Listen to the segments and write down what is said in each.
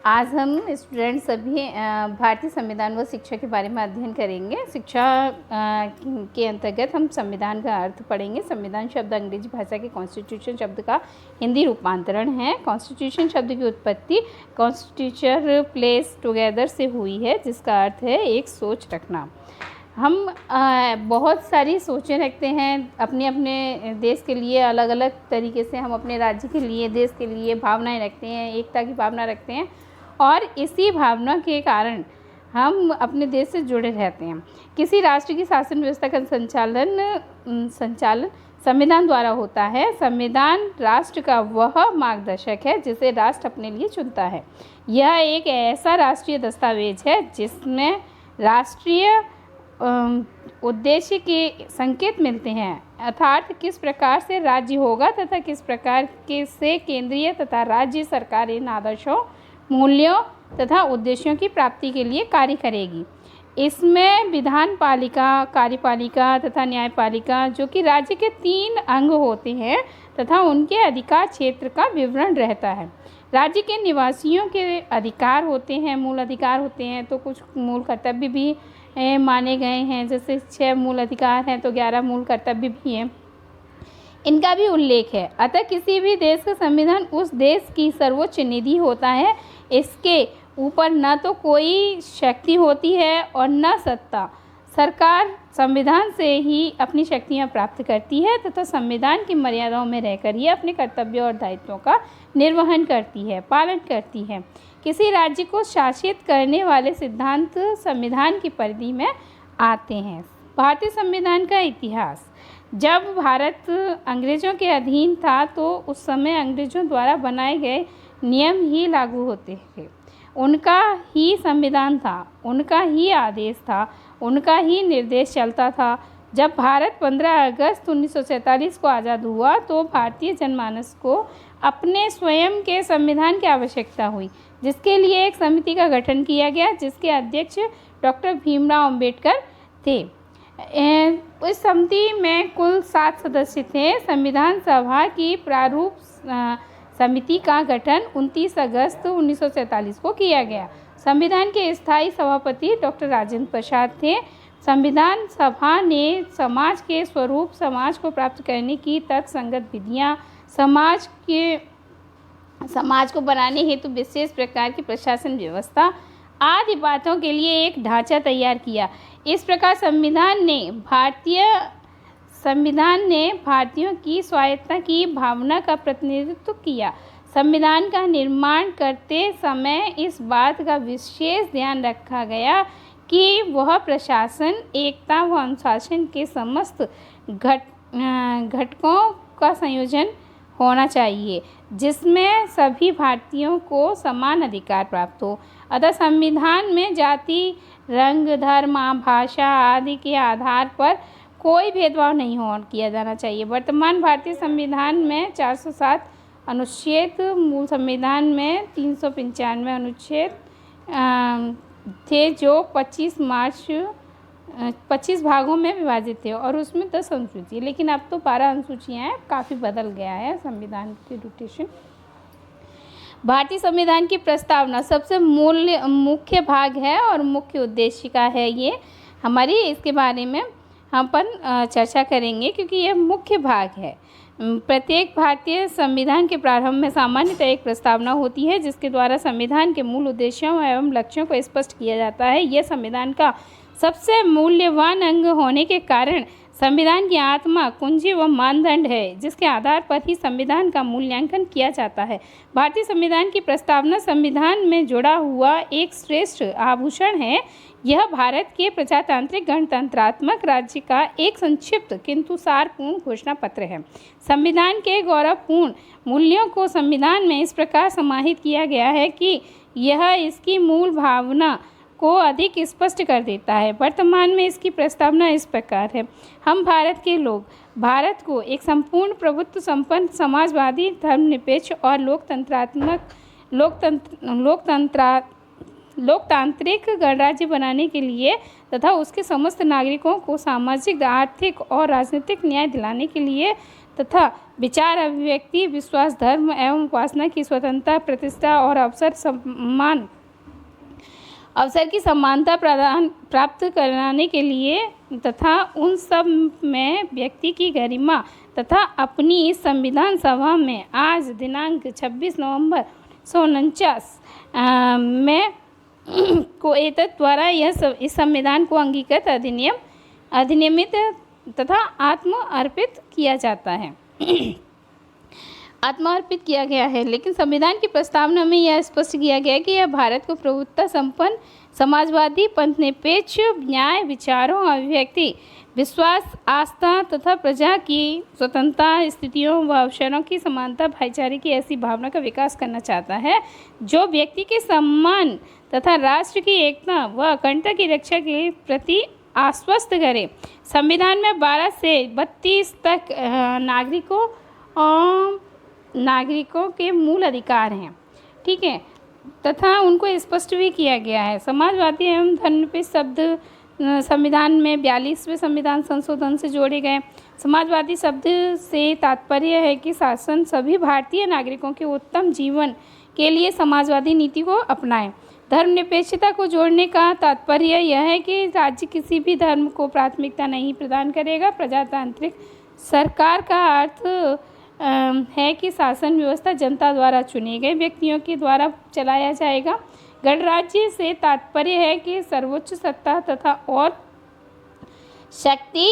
आज हम स्टूडेंट सभी भारतीय संविधान व शिक्षा के बारे में अध्ययन करेंगे। शिक्षा के अंतर्गत हम संविधान का अर्थ पढ़ेंगे। संविधान शब्द अंग्रेजी भाषा के कॉन्स्टिट्यूशन शब्द का हिंदी रूपांतरण है। कॉन्स्टिट्यूशन शब्द की उत्पत्ति कॉन्स्टिट्यूशन प्लेस टुगेदर से हुई है, जिसका अर्थ है एक सोच रखना। हम बहुत सारी सोचें रखते हैं अपने अपने देश के लिए, अलग अलग तरीके से हम अपने राज्य के लिए, देश के लिए भावनाएं रखते हैं, एकता की भावना रखते हैं और इसी भावना के कारण हम अपने देश से जुड़े रहते हैं। किसी राष्ट्र की शासन व्यवस्था का संचालन संविधान द्वारा होता है। संविधान राष्ट्र का वह मार्गदर्शक है जिसे राष्ट्र अपने लिए चुनता है। यह एक ऐसा राष्ट्रीय दस्तावेज है जिसमें राष्ट्रीय उद्देश्य के संकेत मिलते हैं, अर्थात किस प्रकार से राज्य होगा तथा किस प्रकार के से केंद्रीय तथा राज्य सरकार इन आदर्शों, मूल्यों तथा उद्देश्यों की प्राप्ति के लिए कार्य करेगी। इसमें विधान पालिका, कार्यपालिका तथा न्यायपालिका, जो कि राज्य के 3 अंग होते हैं तथा उनके अधिकार क्षेत्र का विवरण रहता है। राज्य के निवासियों के अधिकार होते हैं, मूल अधिकार होते हैं, तो कुछ मूल कर्तव्य भी माने गए हैं। जैसे 6 मूल अधिकार हैं तो 11 मूल कर्तव्य भी हैं, इनका भी उल्लेख है। अतः किसी भी देश का संविधान उस देश की सर्वोच्च निधि होता है। इसके ऊपर न तो कोई शक्ति होती है और न सत्ता। सरकार संविधान से ही अपनी शक्तियाँ प्राप्त करती है तथा संविधान की मर्यादाओं में रहकर ही अपने कर्तव्यों और दायित्वों का निर्वहन करती है, पालन करती है। किसी राज्य को शासित करने वाले सिद्धांत संविधान की परिधि में आते हैं। भारतीय संविधान का इतिहास। जब भारत अंग्रेज़ों के अधीन था तो उस समय अंग्रेज़ों द्वारा बनाए गए नियम ही लागू होते थे। उनका ही संविधान था, उनका ही आदेश था, उनका ही निर्देश चलता था। जब भारत 15 अगस्त 1947 को आज़ाद हुआ तो भारतीय जनमानस को अपने स्वयं के संविधान की आवश्यकता हुई, जिसके लिए एक समिति का गठन किया गया, जिसके अध्यक्ष डॉक्टर भीमराव अंबेडकर थे। इस समिति में कुल 7 सदस्य थे। संविधान सभा की प्रारूप समिति का गठन 29 अगस्त 1947 को किया गया। संविधान के स्थायी सभापति डॉक्टर राजेंद्र प्रसाद थे। संविधान सभा ने समाज के स्वरूप, समाज को प्राप्त करने की तर्कसंगत विधियाँ, समाज को बनाने हेतु विशेष प्रकार की प्रशासन व्यवस्था आदि बातों के लिए एक ढांचा तैयार किया। इस प्रकार संविधान ने भारतीयों की स्वायत्तता की भावना का प्रतिनिधित्व किया। संविधान का निर्माण करते समय इस बात का विशेष ध्यान रखा गया कि वह प्रशासन, एकता व अनुशासन के समस्त घटकों का संयोजन होना चाहिए, जिसमें सभी भारतीयों को समान अधिकार प्राप्त हो। अतः संविधान में जाति, रंग, धर्म, भाषा आदि के आधार पर कोई भेदभाव नहीं किया जाना चाहिए। वर्तमान भारतीय संविधान में 407 अनुच्छेद, मूल संविधान में 395 अनुच्छेद थे, जो 25 भागों में विभाजित थे और उसमें 10 अनुसूची, लेकिन अब तो 12 अनुसूचियाँ हैं। काफ़ी बदल गया है संविधान की रोटेशन। भारतीय संविधान की प्रस्तावना सबसे मुख्य भाग है और मुख्य उद्देश्य का है ये हमारी। इसके बारे में हम चर्चा करेंगे क्योंकि यह मुख्य भाग है। प्रत्येक भारतीय संविधान के प्रारंभ में सामान्यतः एक प्रस्तावना होती है, जिसके द्वारा संविधान के मूल उद्देश्यों एवं लक्ष्यों को स्पष्ट किया जाता है। यह संविधान का सबसे मूल्यवान अंग होने के कारण संविधान की आत्मा, कुंजी व मानदंड है, जिसके आधार पर ही संविधान का मूल्यांकन किया जाता है। भारतीय संविधान की प्रस्तावना संविधान में जुड़ा हुआ एक श्रेष्ठ आभूषण है। यह भारत के प्रजातांत्रिक गणतंत्रात्मक राज्य का एक संक्षिप्त किंतु सारपूर्ण घोषणा पत्र है। संविधान के गौरवपूर्ण मूल्यों को संविधान में इस प्रकार समाहित किया गया है कि यह इसकी मूल भावना को अधिक स्पष्ट कर देता है। वर्तमान में इसकी प्रस्तावना इस प्रकार है। हम भारत के लोग भारत को एक संपूर्ण प्रभुत्व संपन्न, समाजवादी, धर्मनिरपेक्ष और लोकतांत्रिक गणराज्य बनाने के लिए तथा उसके समस्त नागरिकों को सामाजिक, आर्थिक और राजनीतिक न्याय दिलाने के लिए तथा विचार, अभिव्यक्ति, विश्वास, धर्म एवं उपासना की स्वतंत्रता, प्रतिष्ठा और अवसर की समानता प्राप्त कराने के लिए तथा उन सब में व्यक्ति की गरिमा तथा अपनी इस संविधान सभा में आज दिनांक 26 नवंबर 1949 में को एतत् द्वारा इस संविधान को अंगीकृत अधिनियमित तथा आत्मअर्पित किया जाता है आत्मार्पित किया गया है। लेकिन संविधान की प्रस्तावना में यह स्पष्ट किया गया है कि यह भारत को प्रभुत्व संपन्न, समाजवादी, पंथनिरपेक्ष, न्याय, विचारों, अभिव्यक्ति, विश्वास, आस्था तथा प्रजा की स्वतंत्रता, स्थितियों व अवसरों की समानता, भाईचारे की ऐसी भावना का विकास करना चाहता है जो व्यक्ति के सम्मान तथा राष्ट्र की एकता व अखंडता की रक्षा के प्रति आश्वस्त करे। संविधान में 12 से 32 तक नागरिकों के मूल अधिकार हैं, ठीक है, तथा उनको स्पष्ट भी किया गया है। समाजवादी एवं धर्मनिरपेक्ष शब्द संविधान में 42वें संविधान संशोधन से जोड़े गए। समाजवादी शब्द से तात्पर्य है कि शासन सभी भारतीय नागरिकों के उत्तम जीवन के लिए समाजवादी नीति को अपनाएं। धर्मनिरपेक्षता को जोड़ने का तात्पर्य यह है कि राज्य किसी भी धर्म को प्राथमिकता नहीं प्रदान करेगा। प्रजातांत्रिक सरकार का अर्थ है कि शासन व्यवस्था जनता द्वारा चुने गए व्यक्तियों के द्वारा चलाया जाएगा। गणराज्य से तात्पर्य है कि सर्वोच्च सत्ता तथा और शक्ति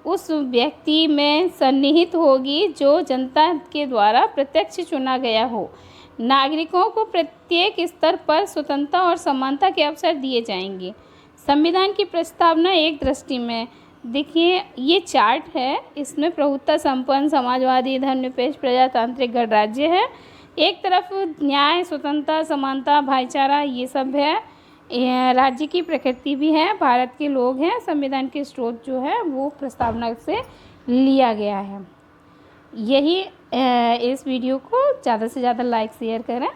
उस व्यक्ति में सन्निहित होगी जो जनता के द्वारा प्रत्यक्ष चुना गया हो। नागरिकों को प्रत्येक स्तर पर स्वतंत्रता और समानता के अवसर दिए जाएंगे। संविधान की प्रस्तावना एक दृष्टि में देखिए, ये चार्ट है, इसमें प्रभुत्व संपन्न, समाजवादी, धर्मनिरपेक्ष, प्रजातांत्रिक, गणराज्य है। एक तरफ न्याय, स्वतंत्रता, समानता, भाईचारा, ये सब है। राज्य की प्रकृति भी है, भारत के लोग हैं। संविधान के स्रोत जो है वो प्रस्तावना से लिया गया है। यही इस वीडियो को ज़्यादा से ज़्यादा लाइक शेयर करें।